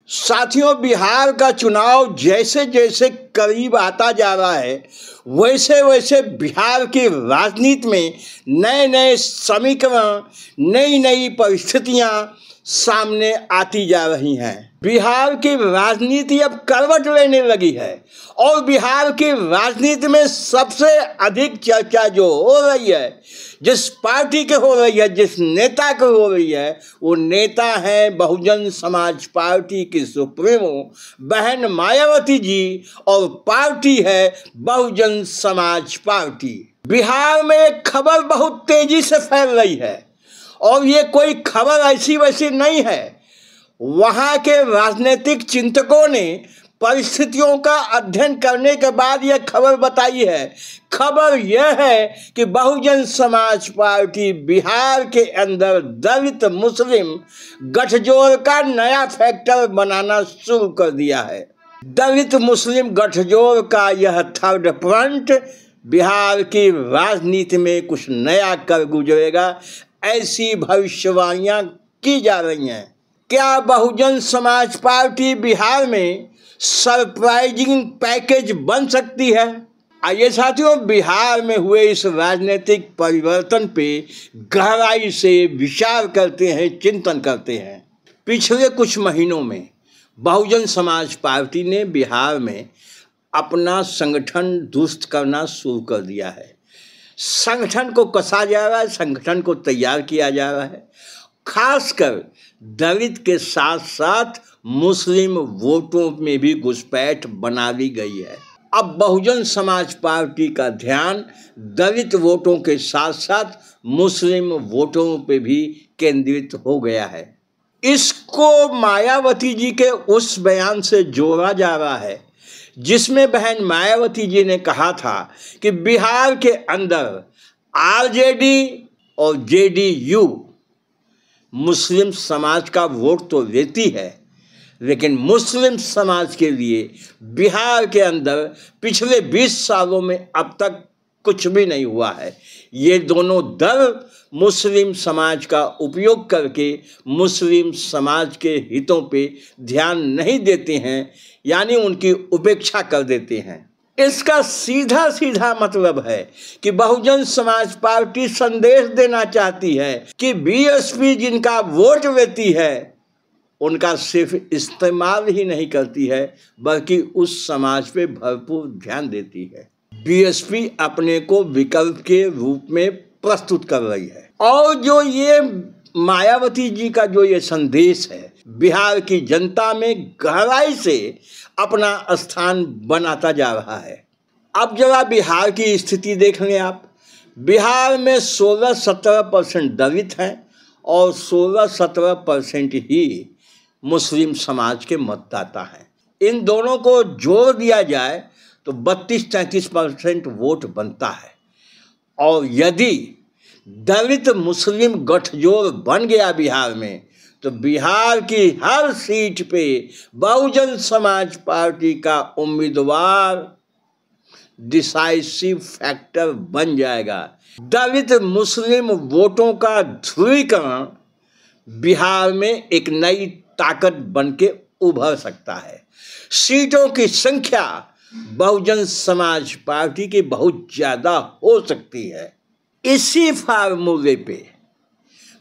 साथियों, बिहार का चुनाव जैसे जैसे करीब आता जा रहा है वैसे वैसे बिहार की राजनीति में नए नए समीकरण, नई नई परिस्थितियां सामने आती जा रही हैं। बिहार की राजनीति अब करवट लेने लगी है और बिहार की राजनीति में सबसे अधिक चर्चा जो हो रही है, जिस पार्टी के हो रही है, जिस नेता के हो रही है, वो नेता है बहुजन समाज पार्टी की सुप्रीमो बहन मायावती जी और पार्टी है बहुजन समाज पार्टी। बिहार में एक खबर बहुत तेजी से फैल रही है और ये कोई खबर ऐसी वैसी नहीं है। वहाँ के राजनीतिक चिंतकों ने परिस्थितियों का अध्ययन करने के बाद यह खबर बताई है। खबर यह है कि बहुजन समाज पार्टी बिहार के अंदर दलित मुस्लिम गठजोड़ का नया फैक्टर बनाना शुरू कर दिया है। दलित मुस्लिम गठजोड़ का यह थर्ड फ्रंट बिहार की राजनीति में कुछ नया कर गुजरेगा, ऐसी भविष्यवाणियां की जा रही हैं। क्या बहुजन समाज पार्टी बिहार में सरप्राइजिंग पैकेज बन सकती है? आइए साथियों, बिहार में हुए इस राजनीतिक परिवर्तन पे गहराई से विचार करते हैं, चिंतन करते हैं। पिछले कुछ महीनों में बहुजन समाज पार्टी ने बिहार में अपना संगठन दुरुस्त करना शुरू कर दिया है। संगठन को कसा जा रहा है, संगठन को तैयार किया जा रहा है। खासकर दलित के साथ साथ मुस्लिम वोटों में भी घुसपैठ बना ली गई है। अब बहुजन समाज पार्टी का ध्यान दलित वोटों के साथ साथ मुस्लिम वोटों पे भी केंद्रित हो गया है। इसको मायावती जी के उस बयान से जोड़ा जा रहा है जिसमें बहन मायावती जी ने कहा था कि बिहार के अंदर आरजेडी और जेडीयू मुस्लिम समाज का वोट तो लेती है, लेकिन मुस्लिम समाज के लिए बिहार के अंदर पिछले 20 सालों में अब तक कुछ भी नहीं हुआ है। ये दोनों दल मुस्लिम समाज का उपयोग करके मुस्लिम समाज के हितों पे ध्यान नहीं देते हैं, यानी उनकी उपेक्षा कर देते हैं। इसका सीधा सीधा मतलब है कि बहुजन समाज पार्टी संदेश देना चाहती है कि बीएसपी जिनका वोट लेती है उनका सिर्फ इस्तेमाल ही नहीं करती है बल्कि उस समाज पे भरपूर ध्यान देती है। बीएसपी अपने को विकल्प के रूप में प्रस्तुत कर रही है और जो ये मायावती जी का जो ये संदेश है बिहार की जनता में गहराई से अपना स्थान बनाता जा रहा है। अब जरा बिहार की स्थिति देख लें आप। बिहार में 16-17% दलित हैं और 16-17% ही मुस्लिम समाज के मतदाता हैं। इन दोनों को जोड़ दिया जाए तो 32-33% वोट बनता है और यदि दलित मुस्लिम गठजोड़ बन गया बिहार में तो बिहार की हर सीट पे बहुजन समाज पार्टी का उम्मीदवार डिसाइसिव फैक्टर बन जाएगा। दलित मुस्लिम वोटों का ध्रुवीकरण बिहार में एक नई ताकत बन के उभर सकता है। सीटों की संख्या बहुजन समाज पार्टी की बहुत ज़्यादा हो सकती है। इसी फार्मूले पे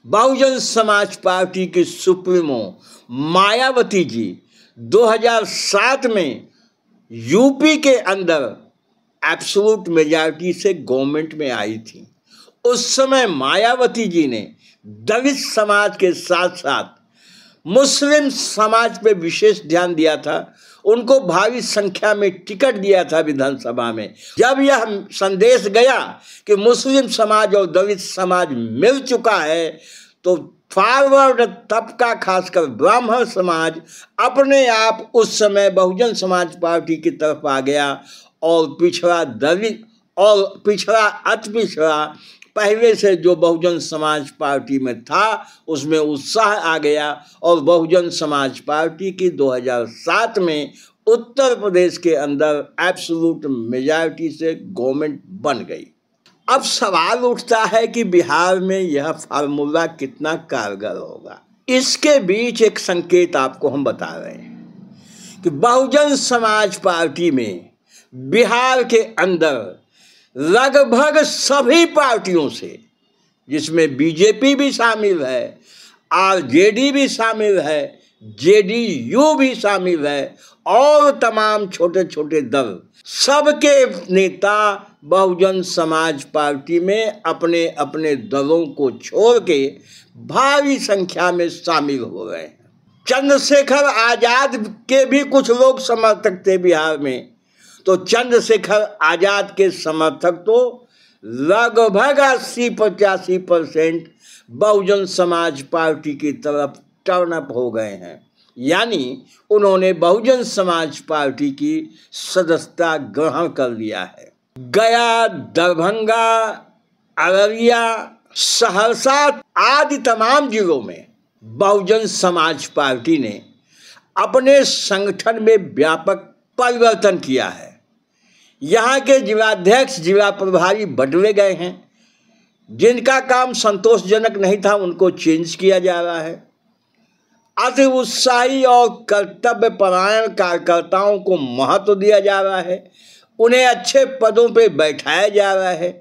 बहुजन समाज पार्टी की सुप्रीमो मायावती जी 2007 में यूपी के अंदर एब्सोल्यूट मेजॉरिटी से गवर्नमेंट में आई थी। उस समय मायावती जी ने दलित समाज के साथ साथ मुस्लिम समाज पे विशेष ध्यान दिया था। उनको भारी संख्या में टिकट दिया था विधानसभा में। जब यह संदेश गया कि मुस्लिम समाज और दलित समाज मिल चुका है तो फॉरवर्ड तबका खासकर ब्राह्मण समाज अपने आप उस समय बहुजन समाज पार्टी की तरफ आ गया और पिछड़ा दलित और पिछड़ा अति पिछड़ा पहले से जो बहुजन समाज पार्टी में था उसमें उत्साह आ गया और बहुजन समाज पार्टी की 2007 में उत्तर प्रदेश के अंदर एब्सोल्यूट मेजॉरिटी से गवर्नमेंट बन गई। अब सवाल उठता है कि बिहार में यह फार्मूला कितना कारगर होगा। इसके बीच एक संकेत आपको हम बता रहे हैं। कि बहुजन समाज पार्टी में बिहार के अंदर लगभग सभी पार्टियों से, जिसमें बीजेपी भी शामिल है, आरजेडी भी शामिल है, जेडीयू भी शामिल है और तमाम छोटे छोटे दल, सबके नेता बहुजन समाज पार्टी में अपने अपने दलों को छोड़ के भारी संख्या में शामिल हो गए हैं। चंद्रशेखर आजाद के भी कुछ लोग समर्थक थे बिहार में, तो चंद्रशेखर आजाद के समर्थक तो लगभग 80-85% बहुजन समाज पार्टी की तरफ टर्न अप हो गए हैं, यानी उन्होंने बहुजन समाज पार्टी की सदस्यता ग्रहण कर लिया है। गया, दरभंगा, अररिया, सहरसा आदि तमाम जिलों में बहुजन समाज पार्टी ने अपने संगठन में व्यापक परिवर्तन किया है। यहाँ के जिलाध्यक्ष, जिला प्रभारी बदले गए हैं, जिनका काम संतोषजनक नहीं था उनको चेंज किया जा रहा है। अति उत्साही और कर्तव्य परायण कार्यकर्ताओं को महत्व दिया जा रहा है, उन्हें अच्छे पदों पर बैठाया जा रहा है।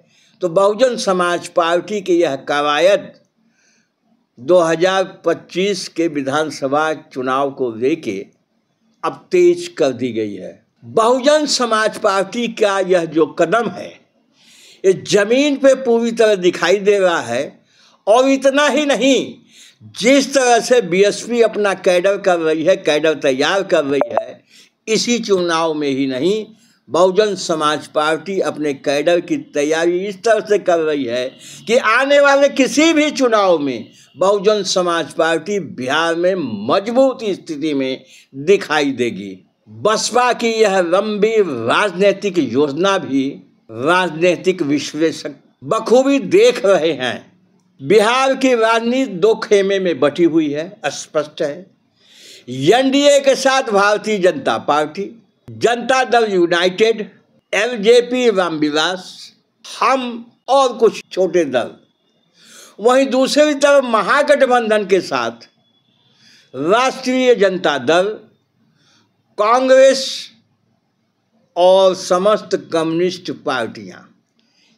तो बहुजन समाज पार्टी की यह कवायद 2025 के विधानसभा चुनाव को लेके अब तेज कर दी गई है। बहुजन समाज पार्टी का यह जो कदम है, ये जमीन पे पूरी तरह दिखाई दे रहा है। और इतना ही नहीं, जिस तरह से बीएसपी अपना कैडर कर रही है, कैडर तैयार कर रही है, इसी चुनाव में ही नहीं, बहुजन समाज पार्टी अपने कैडर की तैयारी इस तरह से कर रही है कि आने वाले किसी भी चुनाव में बहुजन समाज पार्टी बिहार में मजबूत स्थिति में दिखाई देगी। बसपा की यह लंबी राजनीतिक योजना भी राजनीतिक विश्लेषक बखूबी देख रहे हैं। बिहार की राजनीति दो खेमे में बटी हुई है, स्पष्ट है। एनडीए के साथ Bharatiya Janata party, Janata Dal United, LJP Ramvilas, हम और कुछ छोटे दल। वहीं दूसरी तरफ महागठबंधन के साथ राष्ट्रीय जनता दल, कांग्रेस और समस्त कम्युनिस्ट पार्टियां,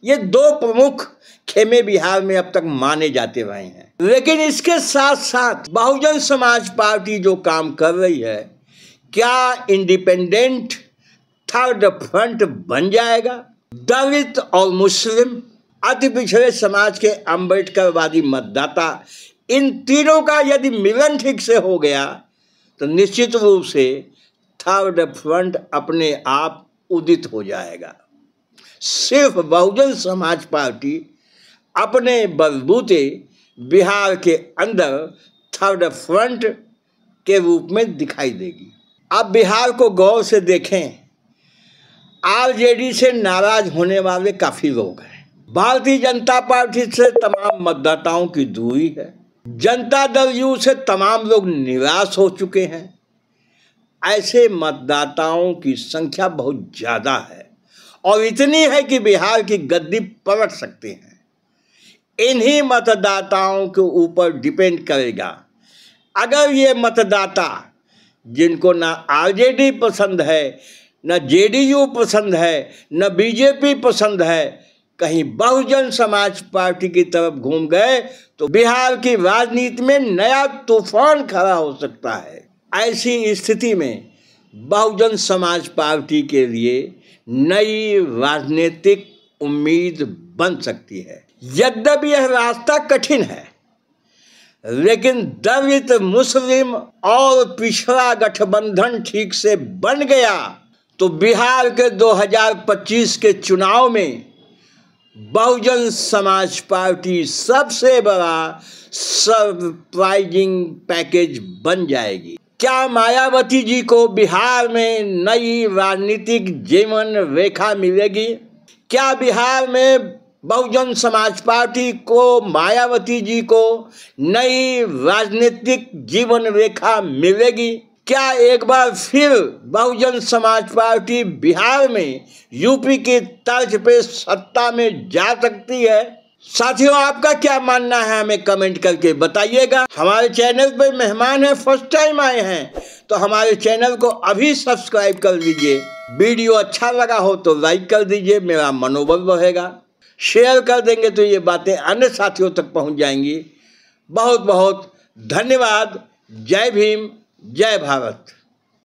ये दो प्रमुख खेमे बिहार में अब तक माने जाते रहे हैं। लेकिन इसके साथ साथ बहुजन समाज पार्टी जो काम कर रही है, क्या इंडिपेंडेंट थर्ड फ्रंट बन जाएगा? दलित और मुस्लिम, अति पिछड़े समाज के अम्बेडकरवादी मतदाता, इन तीनों का यदि मिलन ठीक से हो गया तो निश्चित रूप से थर्ड फ्रंट अपने आप उदित हो जाएगा। सिर्फ बहुजन समाज पार्टी अपने बलबूते बिहार के अंदर थर्ड फ्रंट के रूप में दिखाई देगी। अब बिहार को गौर से देखें, आरजेडी से नाराज होने वाले काफ़ी लोग हैं। भारतीय जनता पार्टी से तमाम मतदाताओं की दूरी है। जनता दल यू से तमाम लोग निराश हो चुके हैं। ऐसे मतदाताओं की संख्या बहुत ज़्यादा है और इतनी है कि बिहार की गद्दी पलट सकते हैं। इन्हीं मतदाताओं के ऊपर डिपेंड करेगा। अगर ये मतदाता, जिनको ना आरजेडी पसंद है, न जेडीयू पसंद है, न बीजेपी पसंद है, कहीं बहुजन समाज पार्टी की तरफ घूम गए तो बिहार की राजनीति में नया तूफान खड़ा हो सकता है। ऐसी स्थिति में बहुजन समाज पार्टी के लिए नई राजनीतिक उम्मीद बन सकती है। यद्यपि यह रास्ता कठिन है, लेकिन दलित, मुस्लिम और पिछड़ा गठबंधन ठीक से बन गया तो बिहार के 2025 के चुनाव में बहुजन समाज पार्टी सबसे बड़ा सरप्राइजिंग पैकेज बन जाएगी। क्या मायावती जी को बिहार में नई राजनीतिक जीवन रेखा मिलेगी? क्या बिहार में बहुजन समाज पार्टी को, मायावती जी को नई राजनीतिक जीवन रेखा मिलेगी? क्या एक बार फिर बहुजन समाज पार्टी बिहार में यूपी की तर्ज पे सत्ता में जा सकती है? साथियों, आपका क्या मानना है हमें कमेंट करके बताइएगा। हमारे चैनल पर मेहमान हैं, फर्स्ट टाइम आए हैं, तो हमारे चैनल को अभी सब्सक्राइब कर लीजिए। वीडियो अच्छा लगा हो तो लाइक कर दीजिए, मेरा मनोबल बढ़ेगा। शेयर कर देंगे तो ये बातें अन्य साथियों तक पहुंच जाएंगी। बहुत बहुत धन्यवाद। जय भीम, जय भारत।